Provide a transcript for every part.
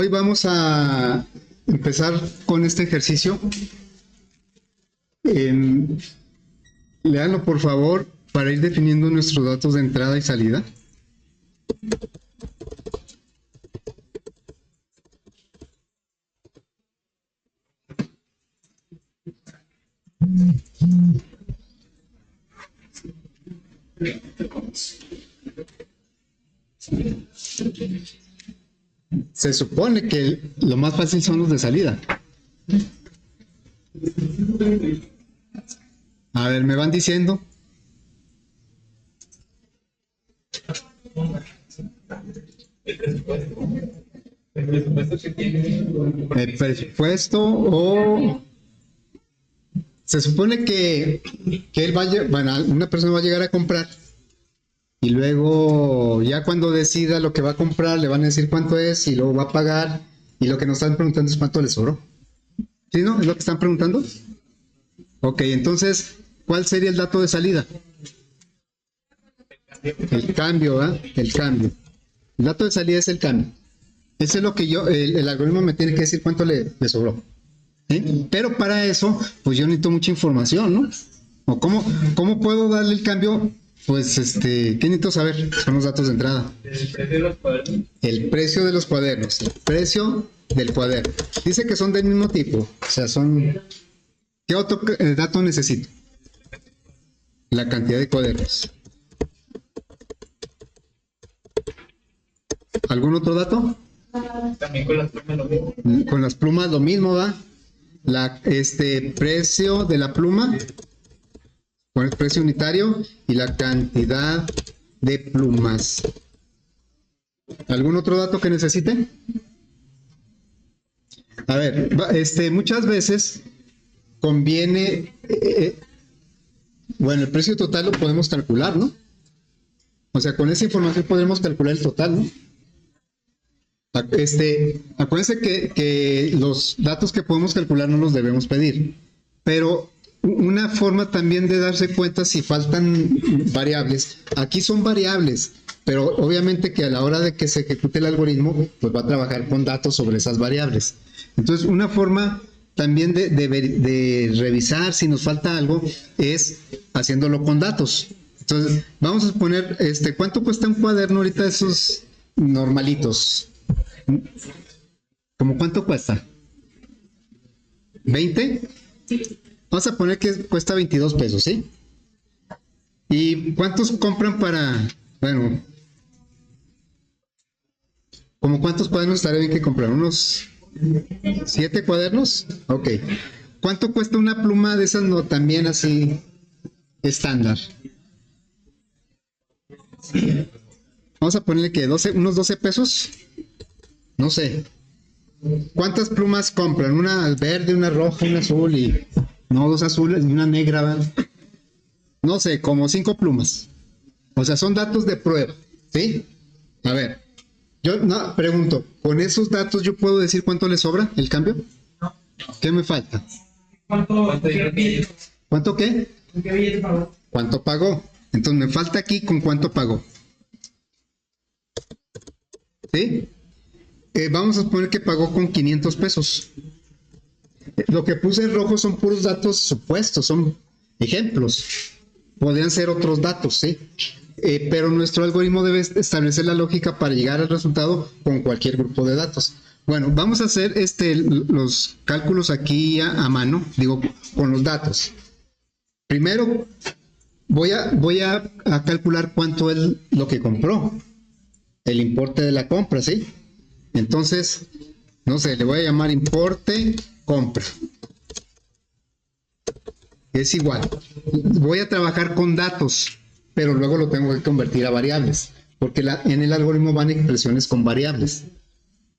Hoy vamos a empezar con este ejercicio. Léanlo por favor para ir definiendo nuestros datos de entrada y salida. Se supone que lo más fácil son los de salida. A ver, me van diciendo. El presupuesto o... Se supone que él una persona va a llegar a comprar y luego ya cuando decida lo que va a comprar le van a decir cuánto es y luego va a pagar y lo que nos están preguntando es cuánto le sobró. ¿Sí, no? ¿Es lo que están preguntando? Ok, entonces, ¿cuál sería el dato de salida? El cambio, ¿verdad? El cambio. El dato de salida es el cambio. Eso es lo que el algoritmo me tiene que decir cuánto le sobró. ¿Sí? Pero para eso, pues yo necesito mucha información, ¿no? ¿O cómo puedo darle el cambio? Pues, ¿qué necesito saber? Son los datos de entrada. El precio de los cuadernos. El precio de los cuadernos. El precio del cuaderno. Dice que son del mismo tipo. O sea, son... ¿Qué otro dato necesito? La cantidad de cuadernos. ¿Algún otro dato? También con las plumas lo mismo. Con las plumas lo mismo, ¿va? Precio de la pluma, con el precio unitario y la cantidad de plumas. ¿Algún otro dato que necesite? A ver, muchas veces conviene, bueno, el precio total lo podemos calcular, ¿no? O sea, con esa información podemos calcular el total, ¿no? Acuérdense que los datos que podemos calcular no los debemos pedir, pero una forma también de darse cuenta si faltan variables, aquí son variables, pero obviamente que a la hora de que se ejecute el algoritmo, pues va a trabajar con datos sobre esas variables. Entonces, una forma también de revisar si nos falta algo es haciéndolo con datos. Entonces, vamos a suponer, ¿cuánto cuesta un cuaderno ahorita de esos normalitos? ¿Cómo cuánto cuesta? ¿20? Vamos a poner que cuesta 22 pesos, ¿sí? ¿Y cuántos compran para, bueno, como cuántos cuadernos estaría bien que comprar? ¿Unos 7 cuadernos? Ok. ¿Cuánto cuesta una pluma de esas no también así estándar? Vamos a ponerle que unos 12 pesos. No sé. ¿Cuántas plumas compran? Una verde, una roja, una azul y... No, 2 azules y una negra. ¿Verdad? No sé, como 5 plumas. O sea, son datos de prueba. ¿Sí? A ver. Yo pregunto, ¿con esos datos yo puedo decir cuánto le sobra el cambio? No. ¿Qué me falta? ¿Cuánto qué? ¿Con qué billete pagó? ¿Cuánto pagó? Entonces me falta aquí con cuánto pagó. ¿Sí? Vamos a suponer que pagó con 500 pesos. Lo que puse en rojo son puros datos supuestos, son ejemplos. Podrían ser otros datos, ¿sí? Pero nuestro algoritmo debe establecer la lógica para llegar al resultado con cualquier grupo de datos. Bueno, vamos a hacer los cálculos aquí a mano, digo, con los datos. Primero, voy a calcular cuánto es lo que compró, el importe de la compra, ¿sí? Entonces, no sé, le voy a llamar importe compra. Es igual. Voy a trabajar con datos, pero luego lo tengo que convertir a variables, porque en el algoritmo van expresiones con variables.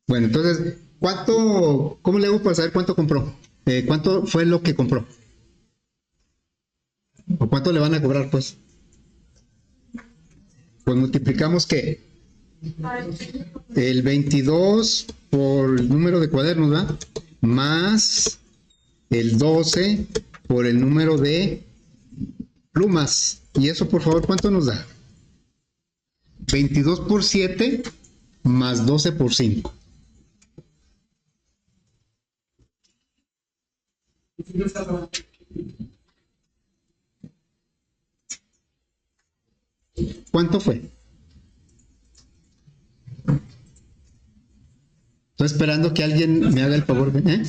Bueno, entonces, ¿cómo le hago para saber cuánto compró? ¿Cuánto fue lo que compró? ¿O cuánto le van a cobrar, pues? Pues multiplicamos, ¿qué? El 22 por el número de cuadernos, ¿verdad? Más el 12 por el número de plumas. Y eso, por favor, ¿cuánto nos da? 22 por 7 más 12 por 5. ¿Cuánto fue? Estoy esperando que alguien me haga el favor de...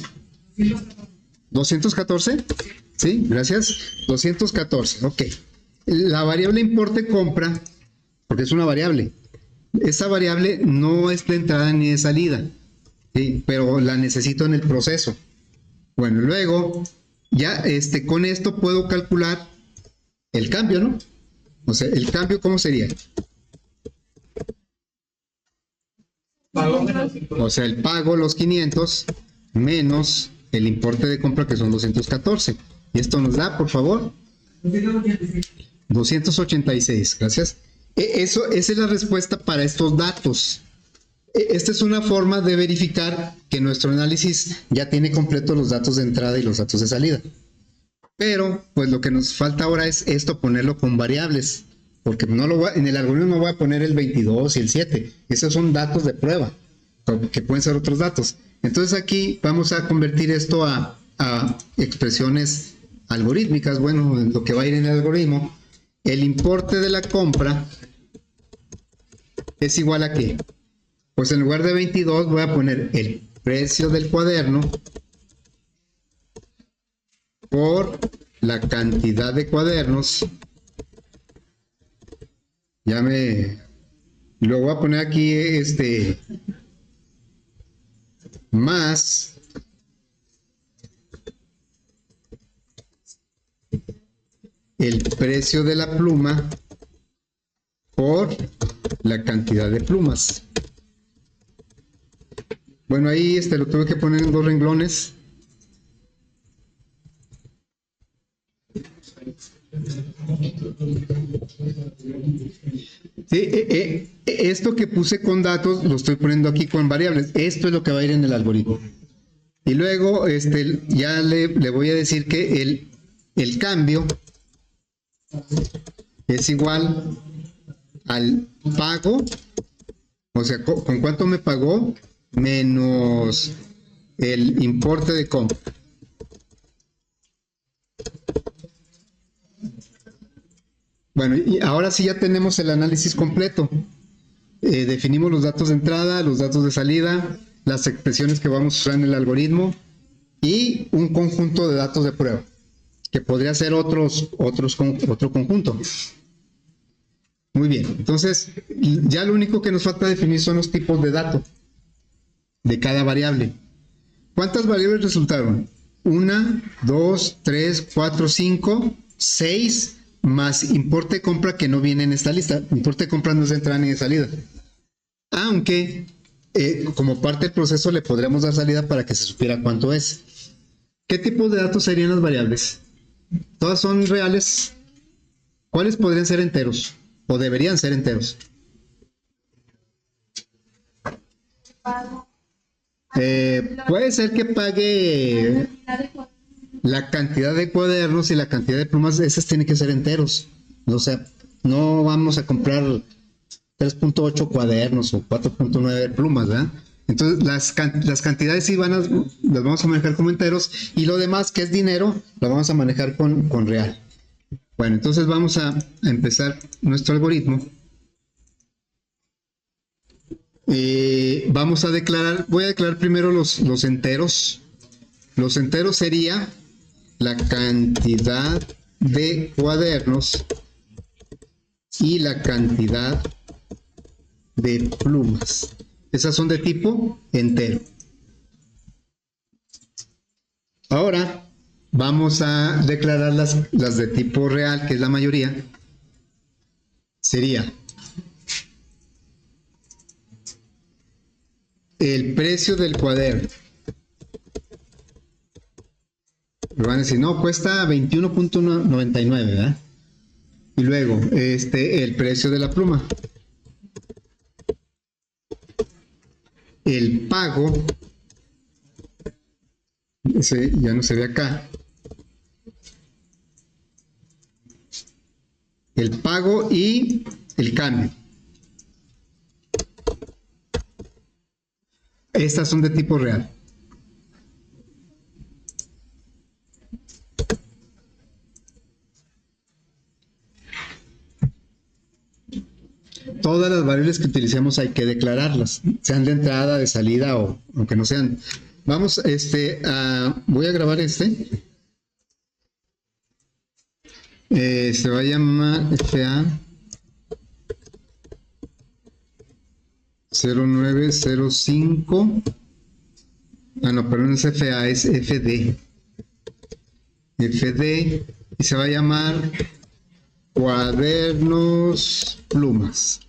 ¿214? Sí, gracias. 214, ok. La variable importe compra, porque es una variable. Esa variable no es de entrada ni de salida, ¿sí? Pero la necesito en el proceso. Bueno, luego, ya con esto puedo calcular el cambio, ¿no? O sea, el cambio, ¿cómo sería? Pago menos 50. O sea, el pago, los 500, menos el importe de compra, que son 214. Y esto nos da, por favor, 286. Gracias. Esa es la respuesta para estos datos. Esta es una forma de verificar que nuestro análisis ya tiene completos los datos de entrada y los datos de salida. Pero, pues lo que nos falta ahora es esto, ponerlo con variables. Porque en el algoritmo no voy a poner el 22 y el 7. Esos son datos de prueba, que pueden ser otros datos. Entonces aquí vamos a convertir esto a expresiones algorítmicas. Bueno, lo que va a ir en el algoritmo. El importe de la compra es igual a ¿qué? Pues en lugar de 22 voy a poner el precio del cuaderno por la cantidad de cuadernos. Lo voy a poner aquí, más el precio de la pluma por la cantidad de plumas. Bueno, ahí lo tuve que poner en 2 renglones. Sí, esto que puse con datos lo estoy poniendo aquí con variables. Esto es lo que va a ir en el algoritmo. Y luego ya le voy a decir que el cambio es igual al pago, o sea, con cuánto me pagó menos el importe de compra. Bueno, y ahora sí ya tenemos el análisis completo. Definimos los datos de entrada, los datos de salida, las expresiones que vamos a usar en el algoritmo y un conjunto de datos de prueba, que podría ser otro conjunto. Muy bien, entonces ya lo único que nos falta definir son los tipos de datos de cada variable. ¿Cuántas variables resultaron? 1, 2, 3, 4, 5, 6, más importe de compra que no viene en esta lista. Importe de compra no es de entrada ni de salida. Aunque como parte del proceso le podríamos dar salida para que se supiera cuánto es. ¿Qué tipo de datos serían las variables? ¿Todas son reales? ¿Cuáles podrían ser enteros? ¿O deberían ser enteros? Puede ser que pague la cantidad de cuadernos y la cantidad de plumas. Esas tienen que ser enteros. O sea, no vamos a comprar 3.8 cuadernos o 4.9 plumas, ¿verdad? Entonces las cantidades sí las vamos a manejar como enteros, y lo demás, que es dinero, lo vamos a manejar con real. Bueno, entonces vamos a empezar nuestro algoritmo. Voy a declarar primero los enteros. Los enteros sería la cantidad de cuadernos y la cantidad de plumas. Esas son de tipo entero. Ahora vamos a declarar las de tipo real, que es la mayoría. Sería el precio del cuaderno. Me van a decir, no, cuesta 21.99, ¿verdad? Y luego, el precio de la pluma. El pago, ese ya no se ve acá. El pago y el cambio. Estas son de tipo real. todas las variables que utilicemos hay que declararlas, sean de entrada, de salida o aunque no sean. Vamos, voy a grabar se va a llamar FA 0905. No, pero no es FA, es FD. FD, y se va a llamar Cuadernos Plumas.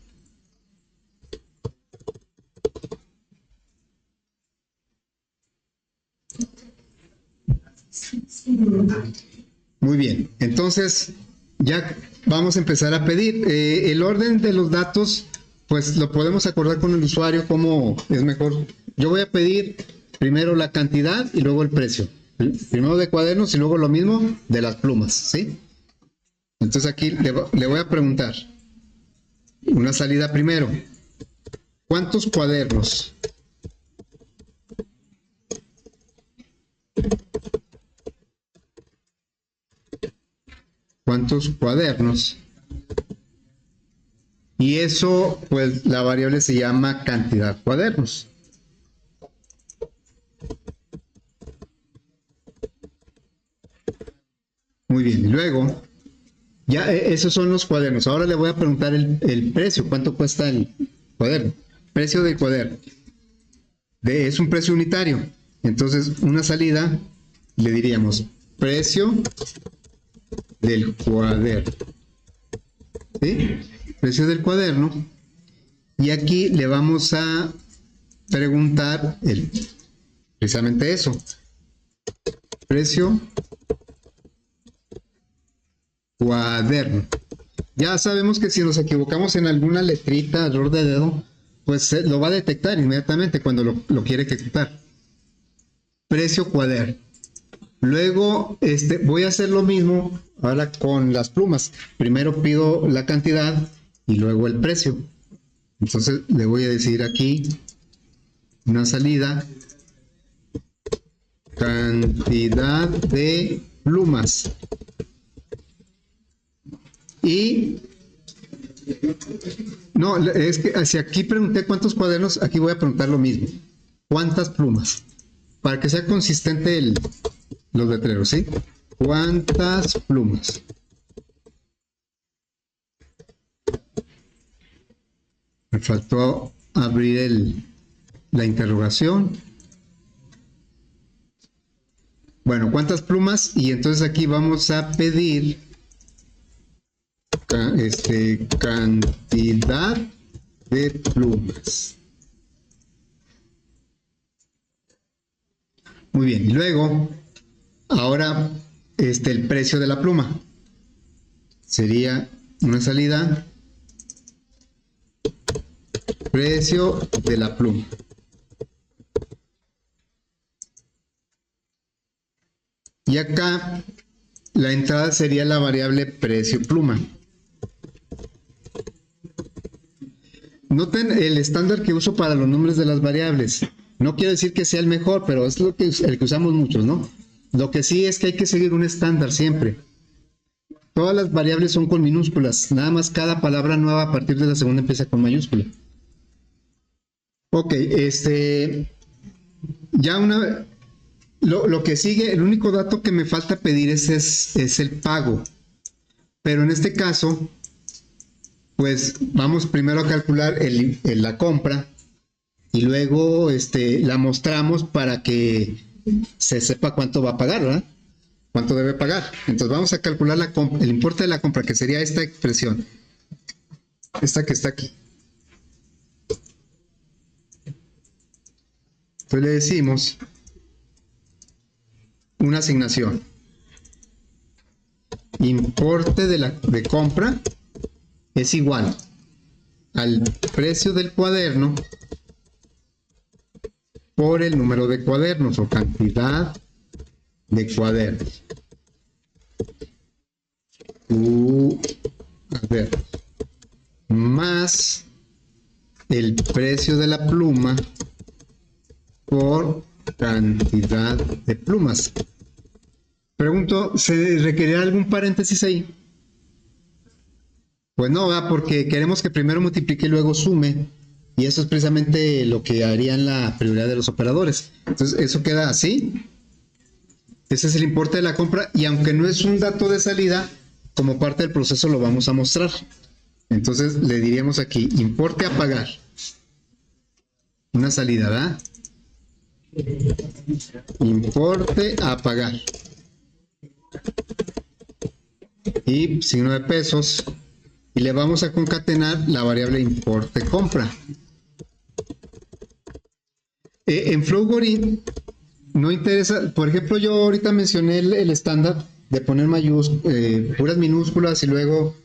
Muy bien, entonces ya vamos a empezar a pedir. El orden de los datos, pues lo podemos acordar con el usuario como es mejor. Yo voy a pedir primero la cantidad y luego el precio. Primero de cuadernos y luego lo mismo de las plumas, ¿sí? Entonces aquí le voy a preguntar una salida primero. ¿Cuántos cuadernos? ¿Cuántos cuadernos? Y eso, pues la variable se llama cantidad cuadernos. Muy bien, luego, ya esos son los cuadernos. Ahora le voy a preguntar el precio, ¿cuánto cuesta el cuaderno? Precio del cuaderno. Es un precio unitario. Entonces, una salida, le diríamos precio del cuaderno. ¿Sí? Precio del cuaderno. Y aquí le vamos a preguntar precisamente eso. Precio cuaderno. Ya sabemos que si nos equivocamos en alguna letrita, error de dedo, pues lo va a detectar inmediatamente cuando lo quiere ejecutar. Precio cuaderno. Luego voy a hacer lo mismo ahora con las plumas. Primero pido la cantidad y luego el precio. Entonces le voy a decir aquí una salida. Cantidad de plumas. Y no, es que si aquí pregunté cuántos cuadernos, aquí voy a preguntar lo mismo. ¿Cuántas plumas? Para que sea consistente los letreros, ¿sí? ¿Cuántas plumas? Me faltó abrir la interrogación. Bueno, ¿cuántas plumas? Y entonces aquí vamos a pedir cantidad de plumas. Muy bien, y luego, ahora el precio de la pluma sería una salida, precio de la pluma. Y acá la entrada sería la variable precio pluma. Noten el estándar que uso para los nombres de las variables. No quiero decir que sea el mejor, pero es el que usamos muchos, ¿no? Lo que sí es que hay que seguir un estándar siempre. Todas las variables son con minúsculas. Nada más cada palabra nueva a partir de la segunda empieza con mayúscula. Ok, ya lo que sigue, el único dato que me falta pedir es el pago. Pero en este caso, pues vamos primero a calcular la compra y luego la mostramos para que se sepa cuánto va a pagar, ¿verdad? Cuánto debe pagar. Entonces vamos a calcular el importe de la compra, que sería esta expresión. Esta que está aquí. Entonces le decimos una asignación. Importe de compra es igual al precio del cuaderno por el número de cuadernos o cantidad de cuadernos. Más el precio de la pluma por cantidad de plumas. Pregunto, ¿se requerirá algún paréntesis ahí? Pues no, ¿verdad? Porque queremos que primero multiplique y luego sume. Y eso es precisamente lo que harían la prioridad de los operadores. Entonces, eso queda así. Ese es el importe de la compra. Y aunque no es un dato de salida, como parte del proceso lo vamos a mostrar. Entonces, le diríamos aquí, importe a pagar. Una salida, ¿verdad? Importe a pagar. Y signo de pesos. Y le vamos a concatenar la variable importe compra. En Flowgorin no interesa, por ejemplo, yo ahorita mencioné el estándar de poner puras minúsculas y luego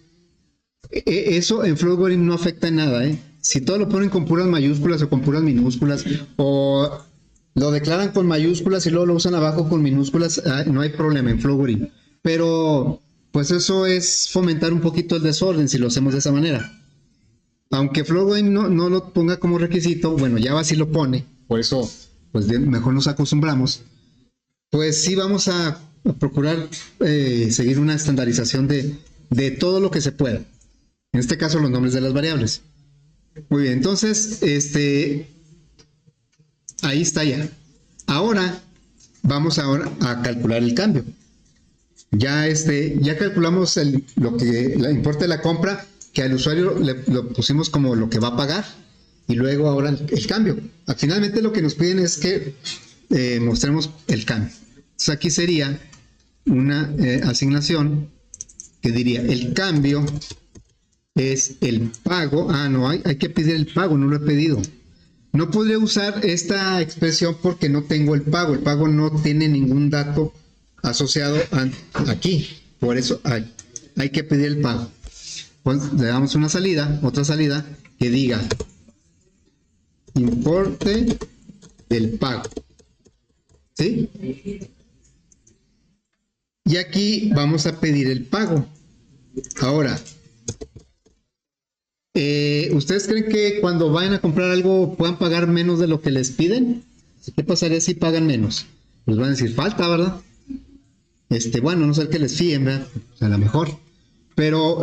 eso en Flowgorin no afecta en nada, ¿eh? Si todo lo ponen con puras mayúsculas o con puras minúsculas o lo declaran con mayúsculas y luego lo usan abajo con minúsculas, no hay problema en Flowgorin. Pero pues eso es fomentar un poquito el desorden si lo hacemos de esa manera. Aunque Flowgorin no lo ponga como requisito, bueno, Java sí lo pone, por eso pues mejor nos acostumbramos. Pues sí vamos a procurar seguir una estandarización de todo lo que se pueda. En este caso los nombres de las variables. Muy bien, entonces ahí está ya. Ahora vamos a calcular el cambio. Ya calculamos la importe de la compra, que al usuario lo pusimos como lo que va a pagar, y luego ahora el cambio. Finalmente lo que nos piden es que mostremos el cambio. Entonces aquí sería una asignación que diría el cambio es el pago. No, hay que pedir el pago, no lo he pedido. No podría usar esta expresión porque no tengo el pago. El pago no tiene ningún dato asociado aquí. Por eso hay que pedir el pago. Pues le damos otra salida que diga importe del pago. ¿Sí? Y aquí vamos a pedir el pago. Ahora, ¿ustedes creen que cuando vayan a comprar algo puedan pagar menos de lo que les piden? ¿Qué pasaría si pagan menos? Pues van a decir, falta, ¿verdad? Bueno, no sé que les fíen, ¿verdad? A lo mejor. Pero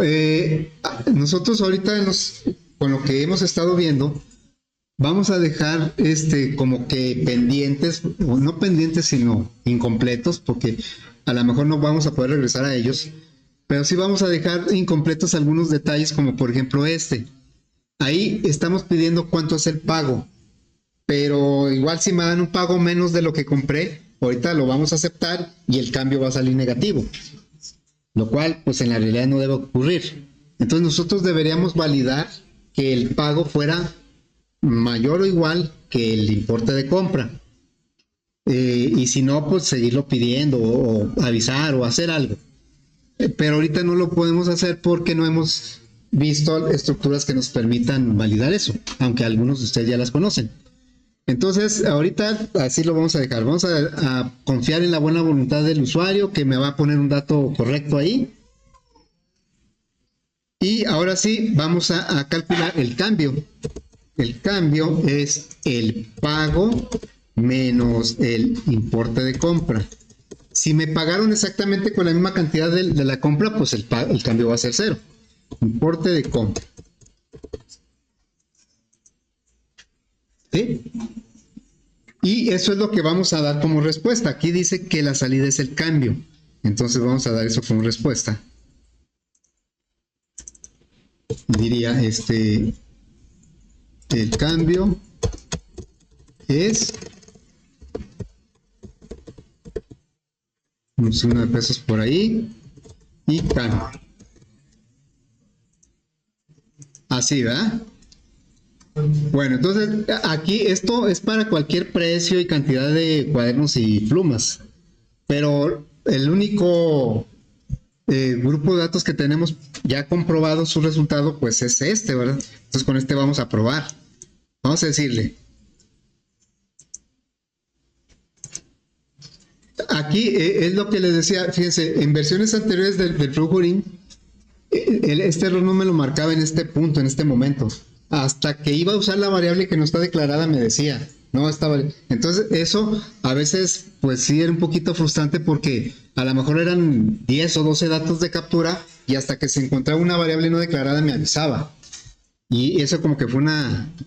nosotros ahorita con lo que hemos estado viendo, vamos a dejar como que pendientes, o no pendientes, sino incompletos, porque a lo mejor no vamos a poder regresar a ellos. Pero sí vamos a dejar incompletos algunos detalles, como por ejemplo Ahí estamos pidiendo cuánto es el pago, pero igual si me dan un pago menos de lo que compré, ahorita lo vamos a aceptar y el cambio va a salir negativo, lo cual pues en la realidad no debe ocurrir. Entonces nosotros deberíamos validar que el pago fuera mayor o igual que el importe de compra. Y si no, pues seguirlo pidiendo o avisar o hacer algo. Pero ahorita no lo podemos hacer porque no hemos visto estructuras que nos permitan validar eso, aunque algunos de ustedes ya las conocen. Entonces, ahorita así lo vamos a dejar. Vamos a confiar en la buena voluntad del usuario que me va a poner un dato correcto ahí. Y ahora sí, vamos a calcular el cambio. El cambio es el pago menos el importe de compra. Si me pagaron exactamente con la misma cantidad de la compra, pues el cambio va a ser 0. Importe de compra. ¿Sí? Y eso es lo que vamos a dar como respuesta. Aquí dice que la salida es el cambio. Entonces vamos a dar eso como respuesta. Diría, el cambio es un signo de pesos por ahí y cambio. Así, ¿verdad? Bueno, entonces aquí esto es para cualquier precio y cantidad de cuadernos y plumas, pero el único grupo de datos que tenemos ya comprobado su resultado pues es ¿verdad? Entonces con vamos a probar. Vamos a decirle aquí es lo que les decía. Fíjense, en versiones anteriores del Flowgorin este error no me lo marcaba en este punto, en este momento. Hasta que iba a usar la variable que no está declarada me decía, no estaba. Entonces eso a veces pues sí era un poquito frustrante porque a lo mejor eran 10 o 12 datos de captura y hasta que se encontraba una variable no declarada me avisaba. Y eso como que fue un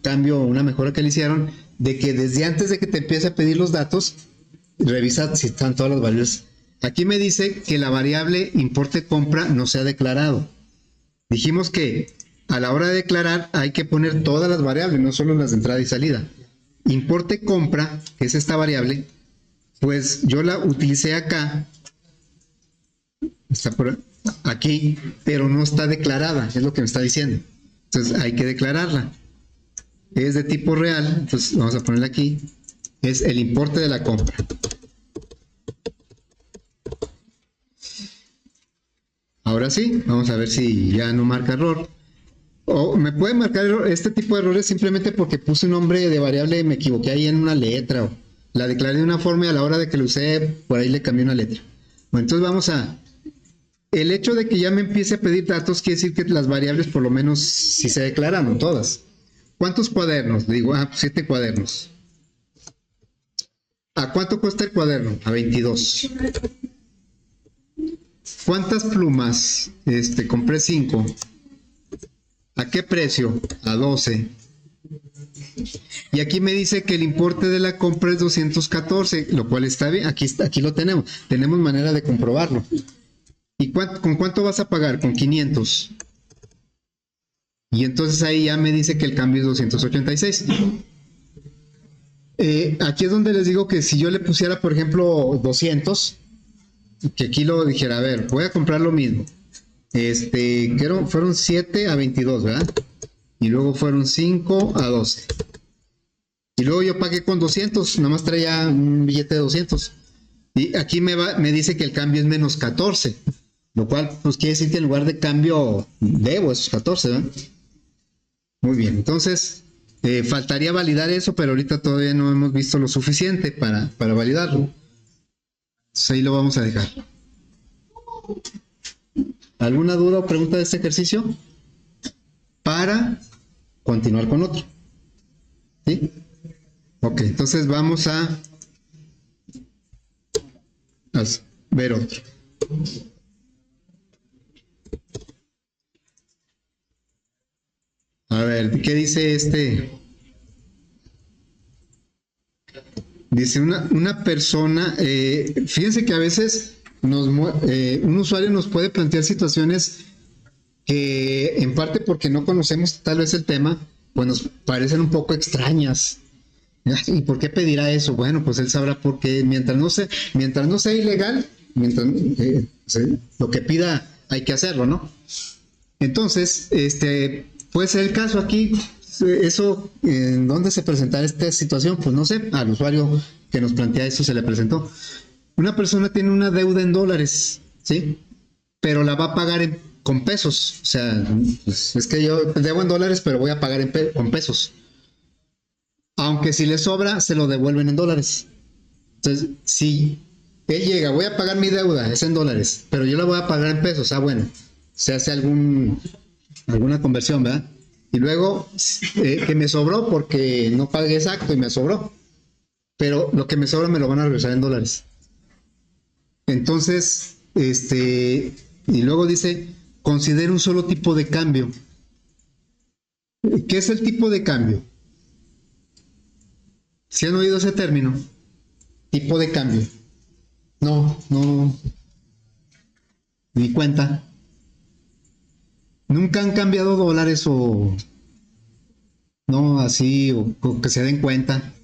cambio, una mejora que le hicieron, de que desde antes de que te empiece a pedir los datos, revisa si están todas las variables. Aquí me dice que la variable importe compra no se ha declarado. Dijimos que a la hora de declarar hay que poner todas las variables, no solo las de entrada y salida. Importe compra, que es esta variable, pues yo la utilicé acá, está por aquí, pero no está declarada, es lo que me está diciendo. Entonces hay que declararla. Es de tipo real, entonces vamos a ponerla aquí. Es el importe de la compra. Ahora sí, vamos a ver si ya no marca error. O me puede marcar error, este tipo de errores simplemente porque puse un nombre de variable y me equivoqué ahí en una letra. O la declaré de una forma y a la hora de que lo usé, por ahí le cambié una letra. Bueno, entonces vamos a... El hecho de que ya me empiece a pedir datos quiere decir que las variables por lo menos sí se declararon todas. ¿Cuántos cuadernos? Le digo, 7 cuadernos. ¿A cuánto cuesta el cuaderno? A 22. ¿Cuántas plumas? Compré 5. ¿A qué precio? A 12. Y aquí me dice que el importe de la compra es 214, lo cual está bien. Aquí lo tenemos. Tenemos manera de comprobarlo. ¿Y con cuánto vas a pagar? Con 500. Y entonces ahí ya me dice que el cambio es 286. Aquí es donde les digo que si yo le pusiera, por ejemplo, 200, que aquí lo dijera, a ver, voy a comprar lo mismo. Fueron 7 a 22, ¿verdad? Y luego fueron 5 a 12. Y luego yo pagué con 200, nada más traía un billete de 200. Y aquí me dice que el cambio es menos 14. Lo cual, pues quiere decir que en lugar de cambio, debo esos 14, ¿verdad? Muy bien, entonces, faltaría validar eso, pero ahorita todavía no hemos visto lo suficiente para validarlo. Entonces ahí lo vamos a dejar. ¿Alguna duda o pregunta de este ejercicio? Para continuar con otro. ¿Sí? Ok, entonces vamos a ver otro. A ver, ¿qué dice este? Dice una persona, fíjense que a veces un usuario nos puede plantear situaciones que en parte porque no conocemos tal vez el tema, pues nos parecen un poco extrañas. ¿Y por qué pedirá eso? Bueno, pues él sabrá por qué. Mientras no sea ilegal, lo que pida hay que hacerlo, ¿no? Entonces, puede ser el caso aquí. Eso, ¿en dónde se presentará esta situación? Pues no sé, al usuario que nos plantea eso se le presentó. Una persona tiene una deuda en dólares, ¿sí? Pero la va a pagar con pesos. O sea, pues es que yo debo en dólares, pero voy a pagar con pesos. Aunque si le sobra, se lo devuelven en dólares. Entonces, si él llega, voy a pagar mi deuda, es en dólares, pero yo la voy a pagar en pesos, bueno, se hace alguna conversión, ¿verdad? Y luego, que me sobró porque no pagué exacto y me sobró. Pero lo que me sobra me lo van a regresar en dólares. Entonces, y luego dice, considera un solo tipo de cambio. ¿Qué es el tipo de cambio? ¿Sí han oído ese término? Tipo de cambio. No. Ni cuenta. Nunca han cambiado dólares o no así, o que se den cuenta.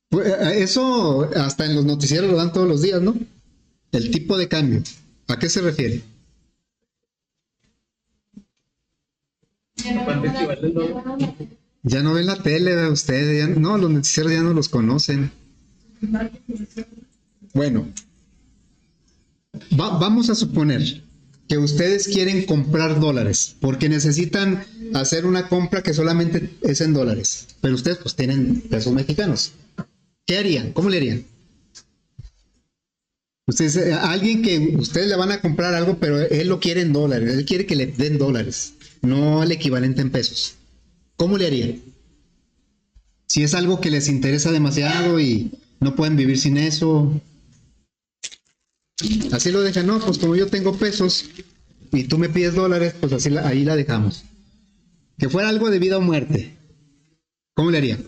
Pues, eso hasta en los noticieros lo dan todos los días, ¿no? El tipo de cambio. ¿A qué se refiere? Ya no ven la tele, ustedes, no, los noticieros ya no los conocen. Bueno, vamos a suponer que ustedes quieren comprar dólares porque necesitan hacer una compra que solamente es en dólares, pero ustedes pues tienen pesos mexicanos. ¿Qué harían? ¿Cómo le harían? Ustedes, a alguien que ustedes le van a comprar algo, pero él lo quiere en dólares, él quiere que le den dólares, no el equivalente en pesos. ¿Cómo le harían? Si es algo que les interesa demasiado y no pueden vivir sin eso. Así lo dejan, no, pues como yo tengo pesos y tú me pides dólares, pues así ahí la dejamos. Que fuera algo de vida o muerte, ¿cómo le haría?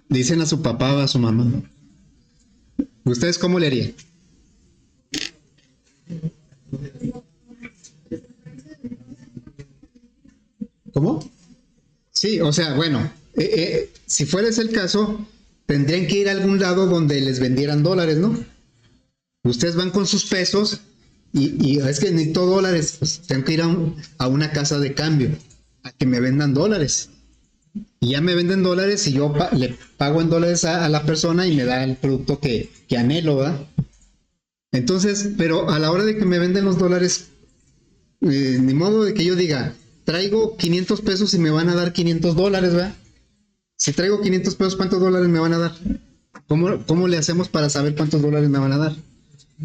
Dicen a su papá o a su mamá. ¿Ustedes cómo le harían? ¿Cómo? Sí, o sea, bueno, si fuera ese el caso, tendrían que ir a algún lado donde les vendieran dólares, ¿no? Ustedes van con sus pesos y es que necesito dólares, pues tengo que ir a una casa de cambio a que me vendan dólares. Y ya me venden dólares y yo le pago en dólares a la persona y me da el producto que anhelo, ¿verdad? Entonces, pero a la hora de que me venden los dólares, ni modo de que yo diga, traigo 500 pesos y me van a dar 500 dólares, ¿verdad? Si traigo 500 pesos, ¿cuántos dólares me van a dar? ¿Cómo le hacemos para saber cuántos dólares me van a dar?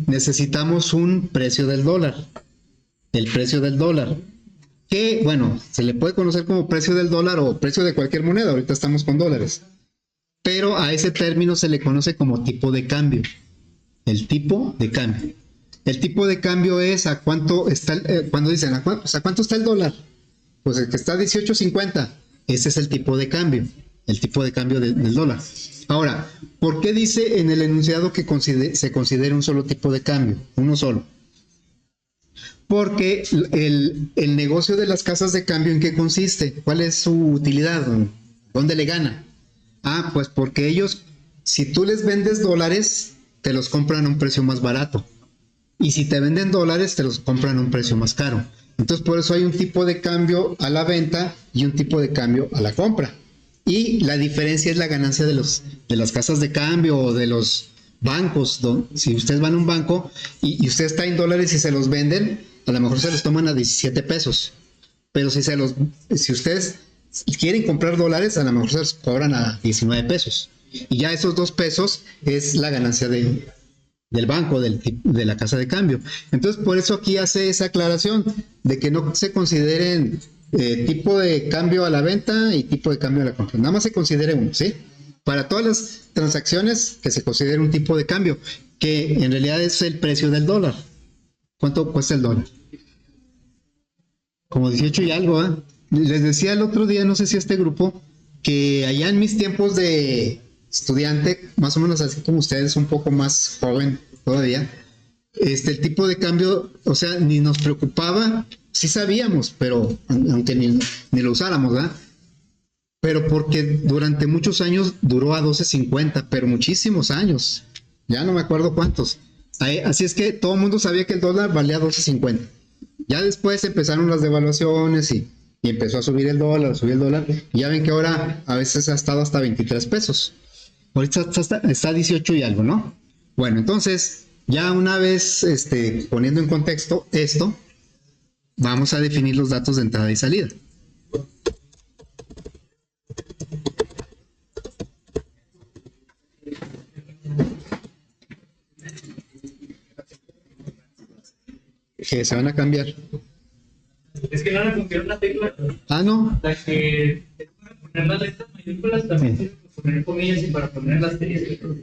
Necesitamos un precio del dólar. El precio del dólar. Que, bueno, se le puede conocer como precio del dólar o precio de cualquier moneda. Ahorita estamos con dólares. Pero a ese término se le conoce como tipo de cambio. El tipo de cambio. El tipo de cambio es a cuánto está, cuando dicen, ¿a cuánto está el dólar? Pues el que está a 18.50. Ese es el tipo de cambio. El tipo de cambio del dólar. Ahora, ¿por qué dice en el enunciado que se considera un solo tipo de cambio? Uno solo. Porque el negocio de las casas de cambio, ¿en qué consiste? ¿Cuál es su utilidad? ¿Dónde le gana? Pues porque ellos, si tú les vendes dólares, te los compran a un precio más barato. Y si te venden dólares, te los compran a un precio más caro. Entonces, por eso hay un tipo de cambio a la venta y un tipo de cambio a la compra. Y la diferencia es la ganancia de las casas de cambio o de los bancos. Si ustedes van a un banco y ustedes traen dólares y se los venden, a lo mejor se los toman a 17 pesos. Pero si ustedes quieren comprar dólares, a lo mejor se los cobran a 19 pesos. Y ya esos 2 pesos es la ganancia del banco, de la casa de cambio. Entonces, por eso aquí hace esa aclaración de que no se consideren tipo de cambio a la venta y tipo de cambio a la compra. Nada más se considere uno, ¿sí? Para todas las transacciones que se considere un tipo de cambio, que en realidad es el precio del dólar. ¿Cuánto cuesta el dólar? Como 18 y algo, ¿eh? Les decía el otro día, no sé si este grupo, que allá en mis tiempos de estudiante, más o menos así como ustedes, un poco más joven todavía, el tipo de cambio, o sea, ni nos preocupaba, sí sabíamos, pero aunque ni lo usáramos, ¿verdad? Pero porque durante muchos años duró a 12.50, pero muchísimos años, ya no me acuerdo cuántos. Así es que todo el mundo sabía que el dólar valía 12.50. Ya después empezaron las devaluaciones y empezó a subir el dólar, y ya ven que ahora a veces ha estado hasta 23 pesos. Ahorita está 18 y algo, ¿no? Bueno, entonces, ya una vez poniendo en contexto esto, vamos a definir los datos de entrada y salida. Que se van a cambiar. Es que no le funciona la tecla. No. La que para poner las letras mayúsculas también sirve para poner comillas y para poner las asteriscos.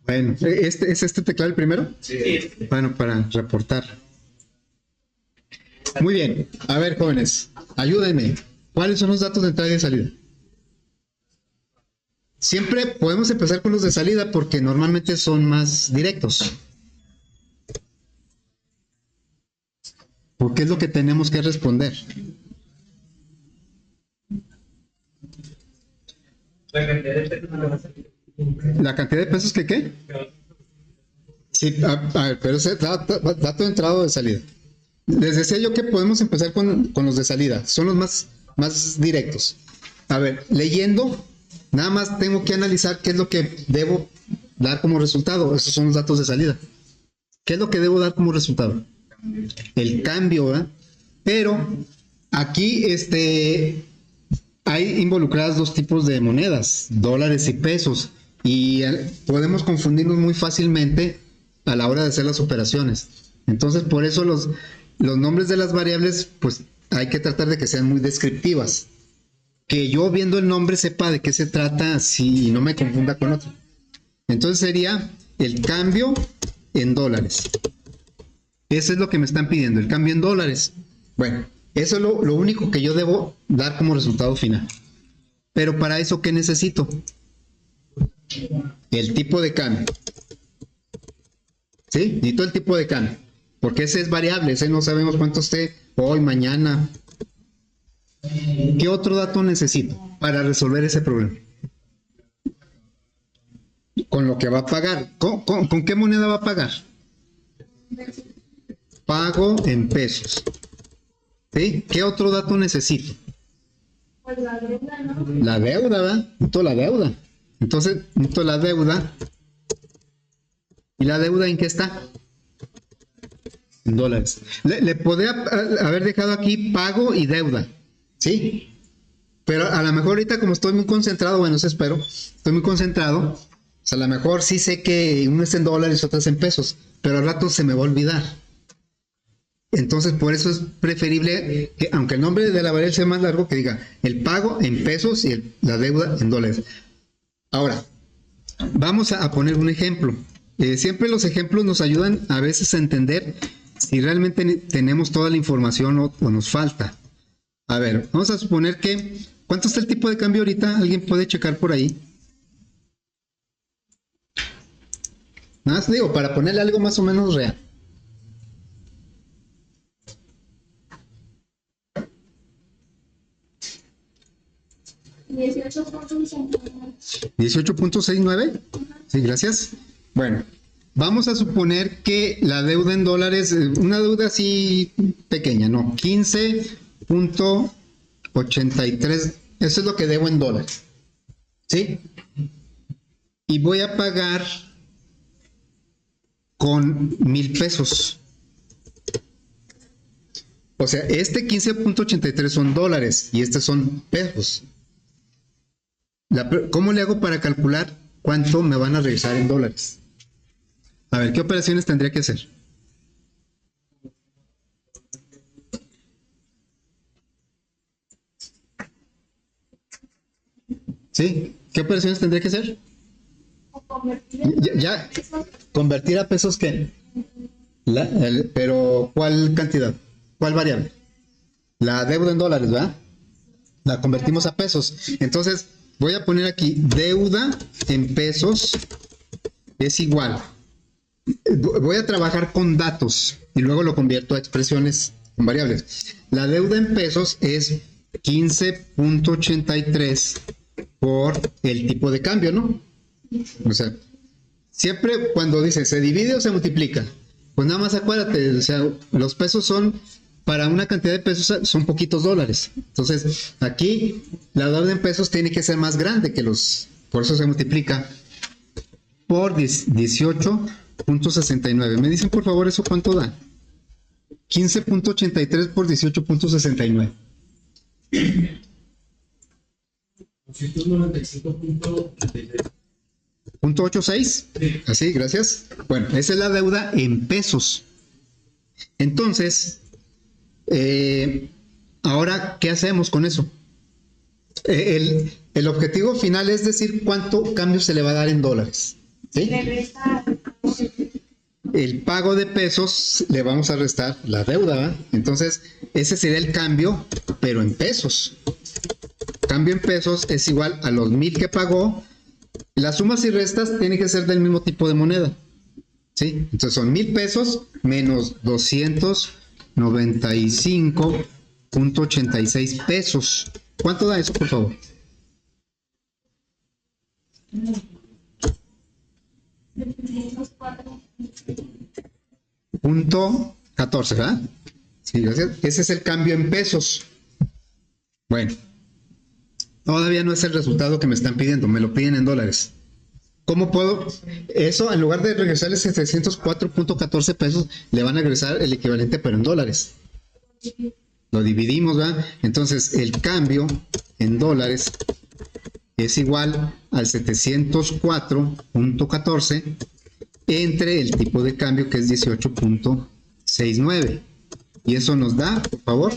Bueno, ¿es este teclado el primero? Sí. Bueno, para reportar. Muy bien. A ver, jóvenes, ayúdenme. ¿Cuáles son los datos de entrada y de salida? Siempre podemos empezar con los de salida porque normalmente son más directos. Porque es lo que tenemos que responder. La cantidad de pesos no va a salir. ¿La cantidad de pesos que qué? Sí, a ver, pero ese dato de entrada o de salida. Les decía yo que podemos empezar con los de salida. Son los más directos. A ver, leyendo, nada más tengo que analizar qué es lo que debo dar como resultado. Esos son los datos de salida. ¿Qué es lo que debo dar como resultado? El cambio, ¿verdad? Pero aquí hay involucradas dos tipos de monedas, dólares y pesos, y podemos confundirnos muy fácilmente a la hora de hacer las operaciones. Entonces, por eso los nombres de las variables, pues hay que tratar de que sean muy descriptivas, que yo viendo el nombre sepa de qué se trata y no me confunda con otro. Entonces sería el cambio en dólares. Eso es lo que me están pidiendo, el cambio en dólares. Bueno, eso es lo único que yo debo dar como resultado final. Pero para eso, ¿qué necesito? El tipo de cambio. ¿Sí? Necesito el tipo de cambio. Porque ese es variable, ese no sabemos cuánto esté hoy, mañana. ¿Qué otro dato necesito para resolver ese problema? Con lo que va a pagar. ¿Con qué moneda va a pagar? Pago en pesos. ¿Sí? ¿Qué otro dato necesito? Pues la deuda, ¿no? La deuda, ¿verdad? Necesito la deuda. Entonces, necesito la deuda. ¿Y la deuda en qué está? En dólares. Le podría haber dejado aquí pago y deuda. ¿Sí? Pero a lo mejor ahorita como estoy muy concentrado, bueno, eso espero, estoy muy concentrado, o sea, a lo mejor sí sé que uno es en dólares y otro es en pesos, pero al rato se me va a olvidar. Entonces, por eso es preferible que, aunque el nombre de la variable sea más largo, que diga el pago en pesos y la deuda en dólares. Ahora, vamos a poner un ejemplo. Siempre los ejemplos nos ayudan a veces a entender si realmente tenemos toda la información o nos falta. A ver, vamos a suponer que... ¿Cuánto está el tipo de cambio ahorita? ¿Alguien puede checar por ahí? Nada más digo, para ponerle algo más o menos real. ¿18.69? Sí, gracias. Bueno, vamos a suponer que la deuda en dólares, una deuda así pequeña, no, 15.83, eso es lo que debo en dólares. ¿Sí? Y voy a pagar con 1,000 pesos. O sea, este 15.83 son dólares y estos son pesos. ¿Cómo le hago para calcular cuánto me van a regresar en dólares? A ver, ¿qué operaciones tendría que hacer? ¿Sí? ¿Qué operaciones tendría que hacer? Ya, convertir a pesos, ¿qué? Pero, ¿cuál cantidad? ¿Cuál variable? La deuda en dólares, ¿verdad? La convertimos a pesos. Entonces, voy a poner aquí, deuda en pesos es igual. Voy a trabajar con datos y luego lo convierto a expresiones con variables. La deuda en pesos es 15.83 por el tipo de cambio, ¿no? O sea, siempre cuando dice se divide o se multiplica, pues nada más acuérdate, o sea, los pesos son, para una cantidad de pesos son poquitos dólares. Entonces, aquí la deuda en pesos tiene que ser más grande que por eso se multiplica por 18.69. ¿Me dicen por favor eso cuánto da? 15.83 por 18.69. 295.86. Así, gracias. Bueno, esa es la deuda en pesos. Entonces, ahora, ¿qué hacemos con eso? El objetivo final es decir cuánto cambio se le va a dar en dólares. ¿Sí? El pago de pesos le vamos a restar la deuda, ¿verdad? Entonces, ese sería el cambio, pero en pesos. Cambio en pesos es igual a los 1,000 que pagó. Las sumas y restas tienen que ser del mismo tipo de moneda. ¿Sí? Entonces son 1,000 pesos menos 295.86 pesos. ¿Cuánto da eso, por favor? Punto 14, ¿verdad? Sí, gracias. Ese es el cambio en pesos. Bueno, todavía no es el resultado que me están pidiendo, me lo piden en dólares. ¿Cómo puedo? Eso, en lugar de regresarle 704.14 pesos, le van a regresar el equivalente, pero en dólares. Lo dividimos, ¿verdad? Entonces, el cambio en dólares es igual al 704.14 entre el tipo de cambio, que es 18.69. Y eso nos da, por favor,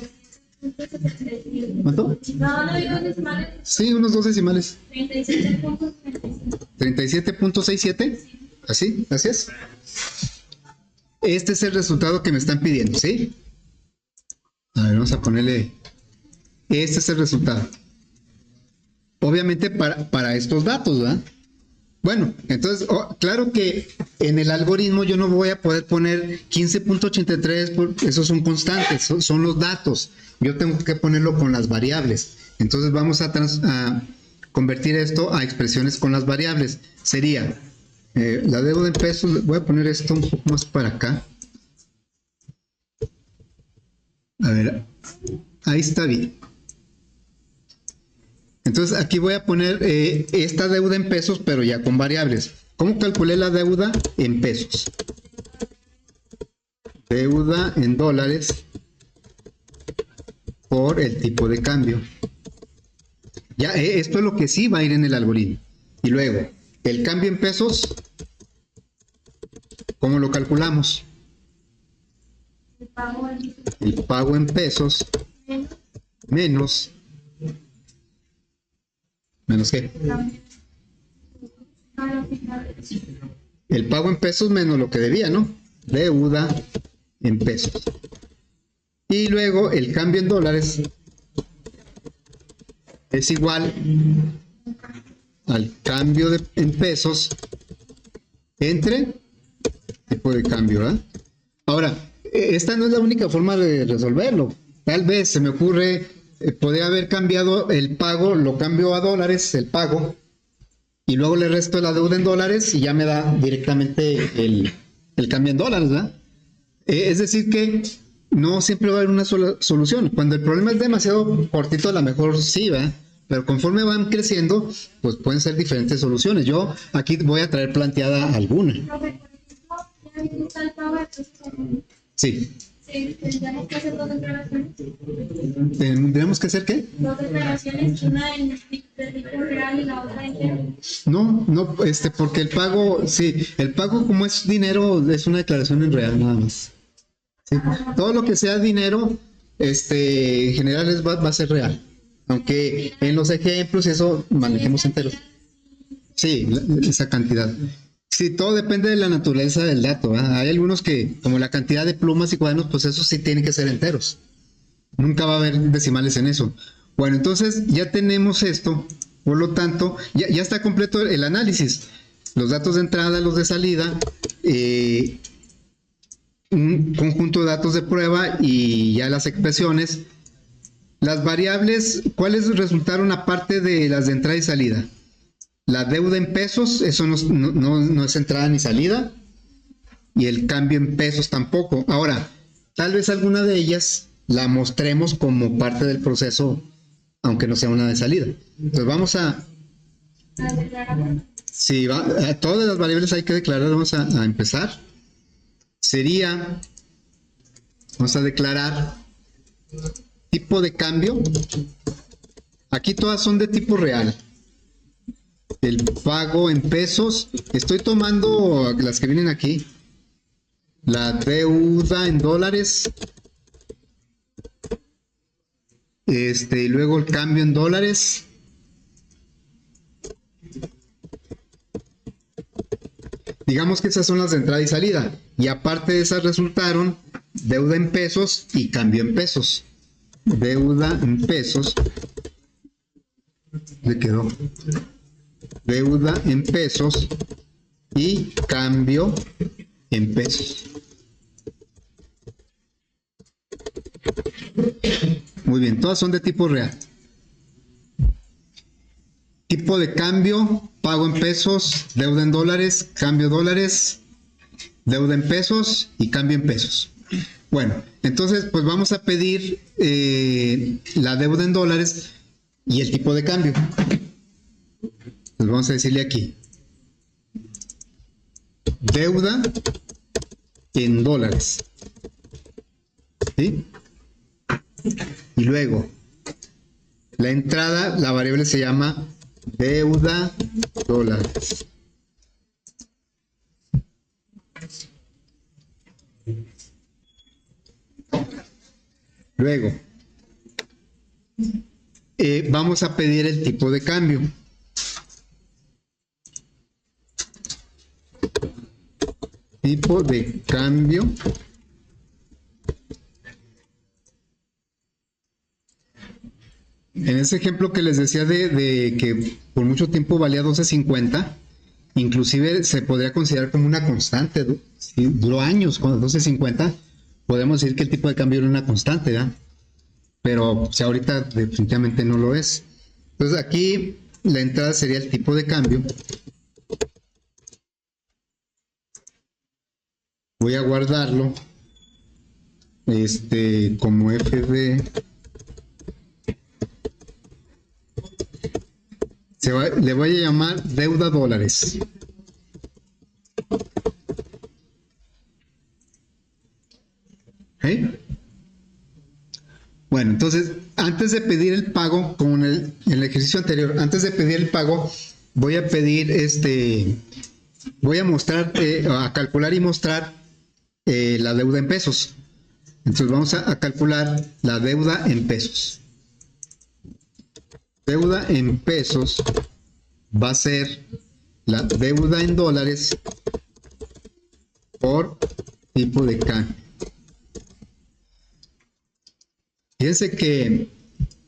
¿cuánto? No digo decimales. Sí, unos 2 decimales. 37.67. 37.67. ¿Así? Gracias. este es el resultado que me están pidiendo, ¿sí? A ver, vamos a ponerle, este es el resultado. Obviamente para estos datos, ¿verdad? Bueno, entonces, claro que en el algoritmo yo no voy a poder poner 15.83, esos son constantes, son los datos. Yo tengo que ponerlo con las variables. Entonces vamos a convertir esto a expresiones con las variables. Sería la deuda en pesos, voy a poner esto un poco más para acá. A ver, ahí está bien. Entonces aquí voy a poner esta deuda en pesos, pero ya con variables. ¿Cómo calculé la deuda en pesos? Deuda en dólares por el tipo de cambio. Ya, esto es lo que sí va a ir en el algoritmo. Y luego, el cambio en pesos, ¿cómo lo calculamos? El pago en pesos menos qué? El pago en pesos menos lo que debía, ¿no? Deuda en pesos. Y luego el cambio en dólares es igual al cambio en pesos entre tipo de cambio, ¿verdad? Ahora, esta no es la única forma de resolverlo. Tal vez se me ocurre, podría haber cambiado el pago, lo cambio a dólares, el pago, y luego le resto la deuda en dólares y ya me da directamente el cambio en dólares, ¿verdad? Es decir que no siempre va a haber una sola solución. Cuando el problema es demasiado cortito, a lo mejor sí, ¿verdad? Pero conforme van creciendo, pues pueden ser diferentes soluciones. Yo aquí voy a traer planteada alguna. Sí. Sí, tendríamos que hacer dos declaraciones. ¿Tendríamos que hacer qué? Dos declaraciones, una en tipo real y la otra en No, porque el pago, sí, el pago como es dinero, es una declaración en real nada más. Sí. Todo lo que sea dinero, en general va a ser real. Aunque en los ejemplos eso manejemos enteros. Sí, esa cantidad. Sí, todo depende de la naturaleza del dato, ¿verdad? Hay algunos que, como la cantidad de plumas y cuadernos, pues esos sí tienen que ser enteros. Nunca va a haber decimales en eso. Bueno, entonces ya tenemos esto, por lo tanto, ya está completo el análisis. Los datos de entrada, los de salida, un conjunto de datos de prueba y ya las expresiones. Las variables, ¿cuáles resultaron aparte de las de entrada y salida? La deuda en pesos, eso no es entrada ni salida, y el cambio en pesos tampoco. Ahora, tal vez alguna de ellas la mostremos como parte del proceso, aunque no sea una de salida. Entonces vamos a... Sí, todas las variables hay que declarar, vamos a empezar. Vamos a declarar tipo de cambio. Aquí todas son de tipo real. El pago en pesos, estoy tomando las que vienen aquí. La deuda en dólares. Y luego el cambio en dólares. Digamos que esas son las de entrada y salida. Y aparte de esas resultaron deuda en pesos y cambio en pesos. Deuda en pesos. ¿Le quedó? Deuda en pesos y cambio en pesos. Muy bien, todas son de tipo real. Tipo de cambio, pago en pesos, deuda en dólares, cambio dólares, deuda en pesos y cambio en pesos. Bueno, entonces pues vamos a pedir la deuda en dólares y el tipo de cambio. Pues vamos a decirle aquí. Deuda en dólares. ¿Sí? Y luego, la entrada, la variable se llama deuda dólares. Luego, vamos a pedir el tipo de cambio. tipo de cambio en ese ejemplo que les decía de que por mucho tiempo valía 12.50, inclusive se podría considerar como una constante. Si duró años con 12.50, podemos decir que el tipo de cambio era una constante, ¿verdad? Pero si ahorita definitivamente no lo es. Entonces aquí la entrada sería el tipo de cambio. Voy a guardarlo como FD. Le voy a llamar deuda dólares. ¿Okay? Bueno, entonces, antes de pedir el pago, como en el ejercicio anterior, antes de pedir el pago, voy a pedir voy a mostrar, a calcular y mostrar la deuda en pesos. Entonces vamos a calcular la deuda en pesos. Deuda en pesos va a ser la deuda en dólares por tipo de cambio. Fíjense que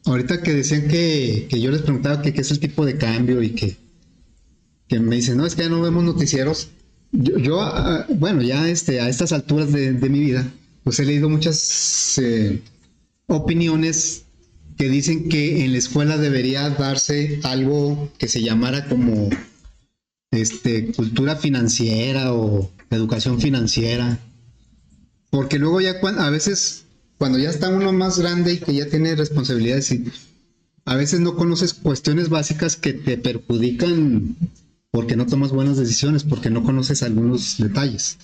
ahorita que decían que yo les preguntaba qué es el tipo de cambio y que me dicen, no, es que ya no vemos noticieros. Bueno, ya a estas alturas de mi vida, pues he leído muchas opiniones que dicen que en la escuela debería darse algo que se llamara como cultura financiera o educación financiera, porque luego ya a veces cuando ya está uno más grande y que ya tiene responsabilidades, y a veces no conoces cuestiones básicas que te perjudican porque no tomas buenas decisiones, porque no conoces algunos detalles,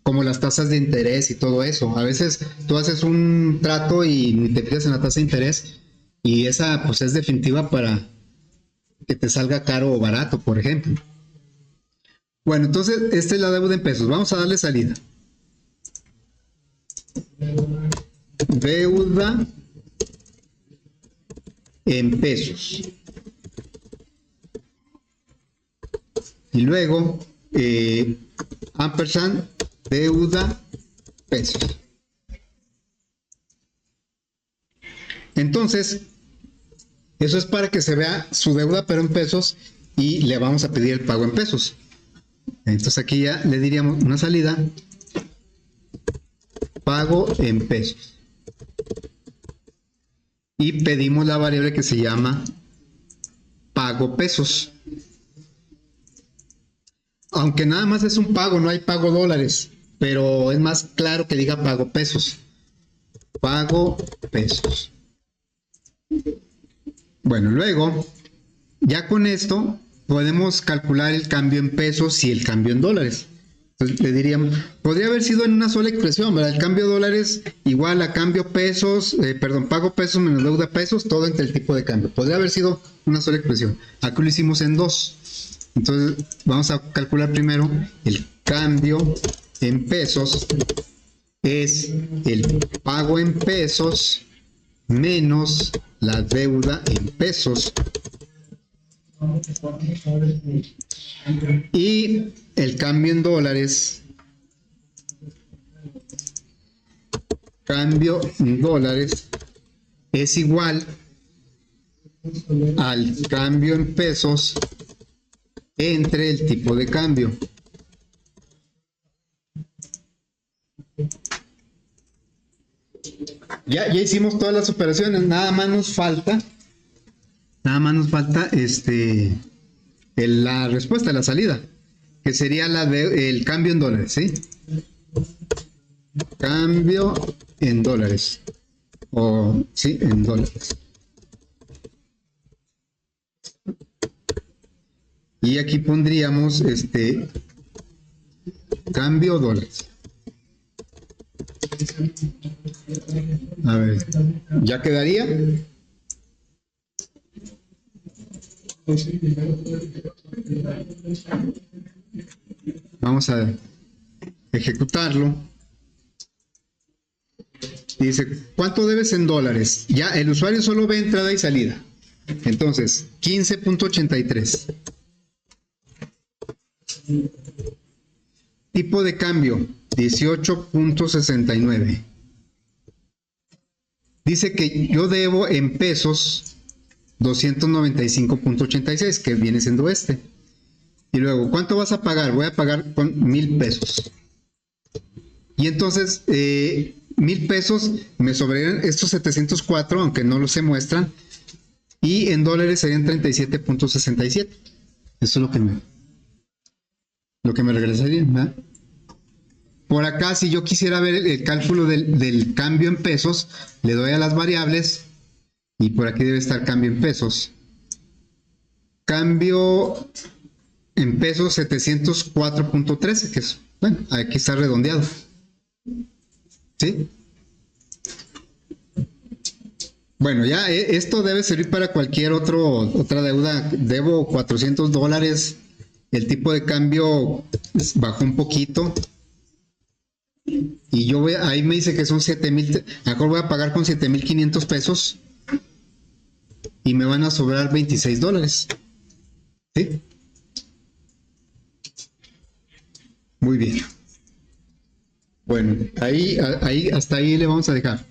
como las tasas de interés y todo eso. A veces tú haces un trato y ni te fijas en la tasa de interés, y esa pues es definitiva para que te salga caro o barato, por ejemplo. Bueno, entonces esta es la deuda en pesos. Vamos a darle salida. Deuda en pesos. Y luego ampersand deuda pesos. Entonces, eso es para que se vea su deuda pero en pesos, y le vamos a pedir el pago en pesos. Entonces aquí ya le diríamos una salida, pago en pesos, y pedimos la variable que se llama pago pesos. Aunque nada más es un pago, no hay pago dólares, pero es más claro que diga pago pesos. Pago pesos. Bueno, luego, ya con esto podemos calcular el cambio en pesos y el cambio en dólares. Entonces le diríamos, podría haber sido en una sola expresión, ¿verdad? El cambio de dólares igual a cambio pesos, pago pesos menos deuda pesos, todo entre el tipo de cambio. Podría haber sido una sola expresión. Aquí lo hicimos en dos. Entonces vamos a calcular primero el cambio en pesos. Es el pago en pesos menos la deuda en pesos. Y el cambio en dólares. Cambio en dólares es igual al cambio en pesos entre el tipo de cambio. Ya hicimos todas las operaciones, nada más nos falta la respuesta, la salida, que sería el cambio en dólares, ¿sí? Cambio en dólares, sí, en dólares. Y aquí pondríamos cambio dólares. A ver, ¿ya quedaría? Vamos a ejecutarlo. Dice, ¿cuánto debes en dólares? Ya, el usuario solo ve entrada y salida. Entonces, 15.83. Tipo de cambio, 18.69. Dice que yo debo en pesos 295.86, que viene siendo este. Y luego, ¿cuánto vas a pagar? Voy a pagar con 1,000 pesos. Y entonces, 1,000 pesos me sobrarían estos 704, aunque no los se muestran. Y en dólares serían 37.67. Eso es lo que me regresaría, ¿verdad? Por acá, si yo quisiera ver el cálculo del cambio en pesos, le doy a las variables y por aquí debe estar cambio en pesos. Cambio en pesos 704.13, que es, bueno, aquí está redondeado. ¿Sí? Bueno, ya esto debe servir para cualquier otra deuda. Debo $400. El tipo de cambio bajó un poquito. Y yo ahí me dice que son 7,000. Mejor voy a pagar con 7,500 pesos. Y me van a sobrar $26. ¿Sí? Muy bien. Bueno, hasta ahí le vamos a dejar.